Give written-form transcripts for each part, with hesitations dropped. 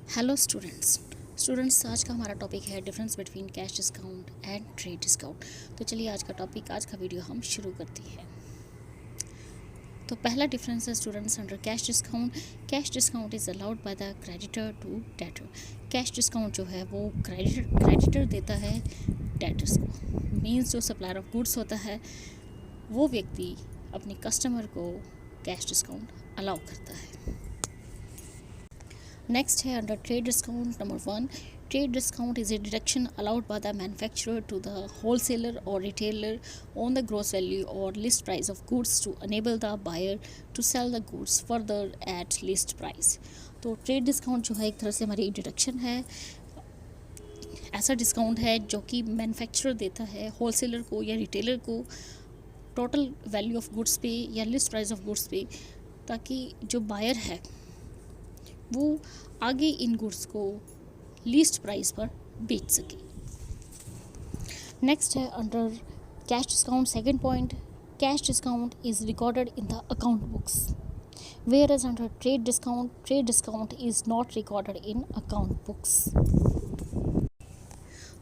Hello students आज का हमारा टॉपिक है difference between cash discount and trade discount. तो चलिए आज का वीडियो हम शुरू करते हैं। तो पहला डिफरेंस है students under cash discount is allowed by the creditor to debtor. Cash discount जो है वो क्रेडिटर देता है डेटर्स को। मीन्स जो सप्लायर ऑफ गुड्स होता है वो व्यक्ति अपने कस्टमर को कैश डिस्काउंट अलाउ करता है। नेक्स्ट है under trade discount number 1, trade discount is a deduction allowed by the manufacturer to the wholesaler or retailer on the gross value or list price of goods to enable the buyer to sell the goods further at list price. तो trade discount जो है एक तरह से हमारी deduction है, ऐसा discount है जो कि मैन्युफैक्चरर देता है होलसेलर को या रिटेलर को टोटल वैल्यू ऑफ गुड्स पे या लिस्ट प्राइस ऑफ गुड्स पे, ताकि जो बायर है वो आगे इन गुड्स को लीस्ट प्राइस पर बेच सके। नेक्स्ट है under cash discount second point, cash discount is recorded in the account books, whereas under trade discount is not recorded in account books.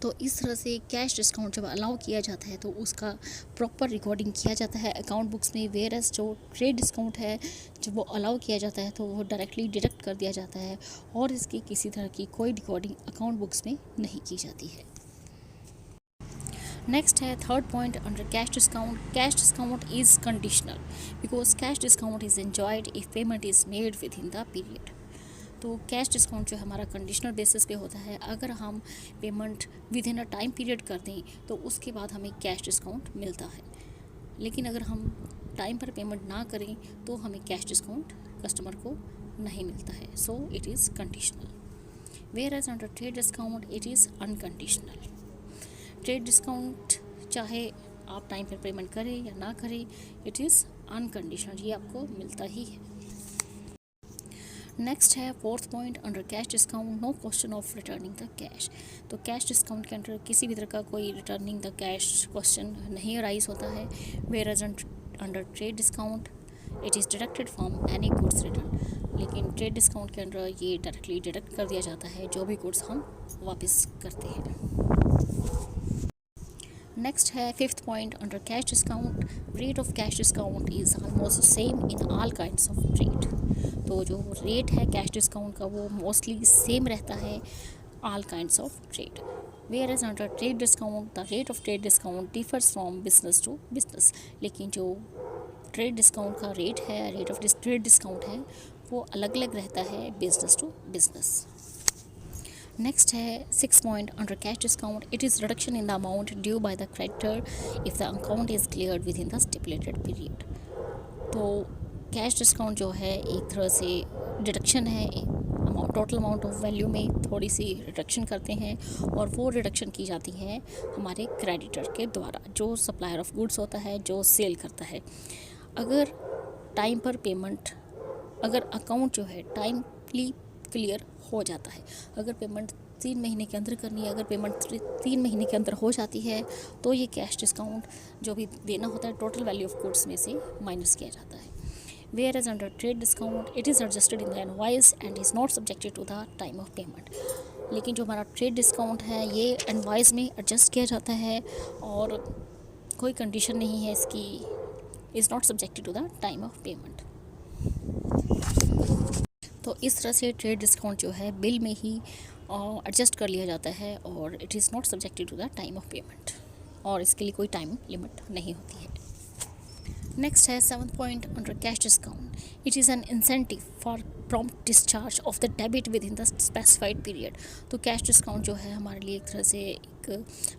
तो इस तरह से कैश डिस्काउंट जब अलाउ किया जाता है तो उसका प्रॉपर रिकॉर्डिंग किया जाता है अकाउंट बुक्स में, वेयर एज जो ट्रेड डिस्काउंट है जब वो अलाउ किया जाता है तो वो डायरेक्टली डिडक्ट कर दिया जाता है और इसकी किसी तरह की कोई रिकॉर्डिंग अकाउंट बुक्स में नहीं की जाती है। नेक्स्ट है third point under cash discount is conditional because cash discount is enjoyed if payment is made with in the period. तो कैश डिस्काउंट जो हमारा कंडीशनल बेसिस पे होता है, अगर हम payment with in a time period कर दें तो उसके बाद हमें कैश डिस्काउंट मिलता है, लेकिन अगर हम टाइम पर पेमेंट ना करें तो हमें कैश डिस्काउंट कस्टमर को नहीं मिलता है। So it is conditional, whereas under trade discount it is unconditional. Trade discount चाहे आप टाइम पर पेमेंट करें या ना करें, इट इज़ अनकंडीशनल, ये आपको मिलता ही है। नेक्स्ट है fourth point under cash discount no question of returning the cash. तो कैश डिस्काउंट के अंडर किसी भी तरह का कोई रिटर्निंग द कैश क्वेश्चन नहीं अराइज होता है, whereas under trade discount it is deducted from any goods return. लेकिन ट्रेड डिस्काउंट के अंडर ये डायरेक्टली डिडक्ट कर दिया जाता है जो भी गुड्स हम वापस करते हैं। नेक्स्ट है fifth point under cash discount, rate of cash discount is almost same in all kinds of trade. तो जो रेट है कैश डिस्काउंट का वो मोस्टली सेम रहता है all kinds of trade, whereas under trade discount the rate of trade discount differs from business to business. लेकिन जो trade discount का रेट है, रेट ऑफ ट्रेड डिस्काउंट है, वो अलग अलग रहता है बिजनेस टू बिजनेस। नेक्स्ट है six point under cash discount it is reduction in the amount due by the creditor if the account is cleared within the stipulated period. तो cash discount जो है एक तरह से deduction है, total amount of value में थोड़ी सी reduction करते हैं और वो रिडक्शन की जाती है हमारे क्रेडिटर के द्वारा, जो सप्लायर ऑफ गुड्स होता है, जो सेल करता है। अगर टाइम पर पेमेंट, अगर अकाउंट जो है टाइमली क्लियर हो जाता है, अगर पेमेंट 3 महीने के अंदर करनी है, अगर पेमेंट 3 महीने के अंदर हो जाती है तो ये कैश डिस्काउंट जो भी देना होता है टोटल वैल्यू ऑफ गुड्स में से माइनस किया जाता है। Whereas under trade discount it is adjusted in the invoice and is not subjected to the time of payment. लेकिन जो हमारा ट्रेड डिस्काउंट है ये इनवॉइस में एडजस्ट किया जाता है और कोई कंडीशन नहीं है इसकी, is not subjected to the time of payment. तो इस तरह से ट्रेड डिस्काउंट जो है बिल में ही एडजस्ट कर लिया जाता है और it is not subjected to the time of payment और इसके लिए कोई टाइम लिमिट नहीं होती है। नेक्स्ट है seventh point under cash discount it is an incentive for prompt discharge of the debit with in the specified period. तो cash discount जो है हमारे लिए एक तरह से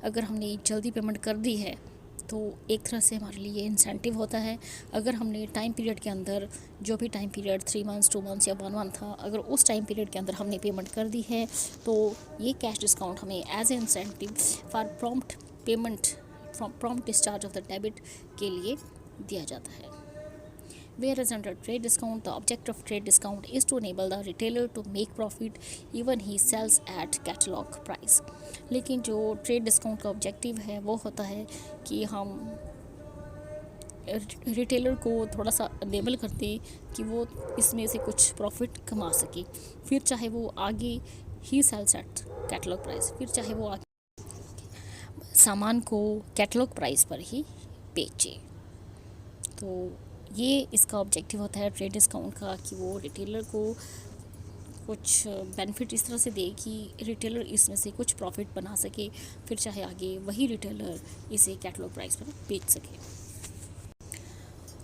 अगर हमने जल्दी पेमेंट कर दी है तो एक तरह से हमारे लिए इंसेंटिव होता है। अगर हमने टाइम पीरियड के अंदर, जो भी टाइम पीरियड 3 मंथ्स 2 मंथ्स या 1 मंथ था, अगर उस टाइम पीरियड के अंदर हमने पेमेंट कर दी है तो ये कैश डिस्काउंट हमें as a incentive for prompt payment from prompt discharge of the debit के लिए दिया जाता है। Whereas under trade discount, the object of trade discount is to enable the retailer to make profit even he sells at catalog price। लेकिन जो trade discount का objective है वो होता है कि हम रिटेलर को थोड़ा सा अनेबल कर दे कि वो इसमें से कुछ प्रॉफिट कमा सके। फिर चाहे वो आगे ही सेल्स एट कैटलॉग प्राइस, फिर चाहे वो आगे सामान को कैटलॉग प्राइस पर ही बेचे। तो ये इसका ऑब्जेक्टिव होता है ट्रेड डिस्काउंट का, कि वो रिटेलर को कुछ बेनिफिट इस तरह से दे कि रिटेलर इसमें से कुछ प्रॉफिट बना सके, फिर चाहे आगे वही रिटेलर इसे कैटलॉग प्राइस पर बेच सके।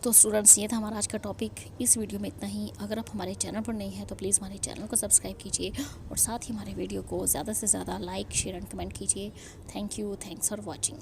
तो स्टूडेंट्स, ये था हमारा आज का टॉपिक। इस वीडियो में इतना ही। अगर आप हमारे चैनल पर नहीं हैं तो प्लीज़ हमारे चैनल को सब्सक्राइब कीजिए और साथ ही हमारे वीडियो को ज़्यादा से ज़्यादा लाइक, शेयर एंड कमेंट कीजिए। Thank you, thanks for watching.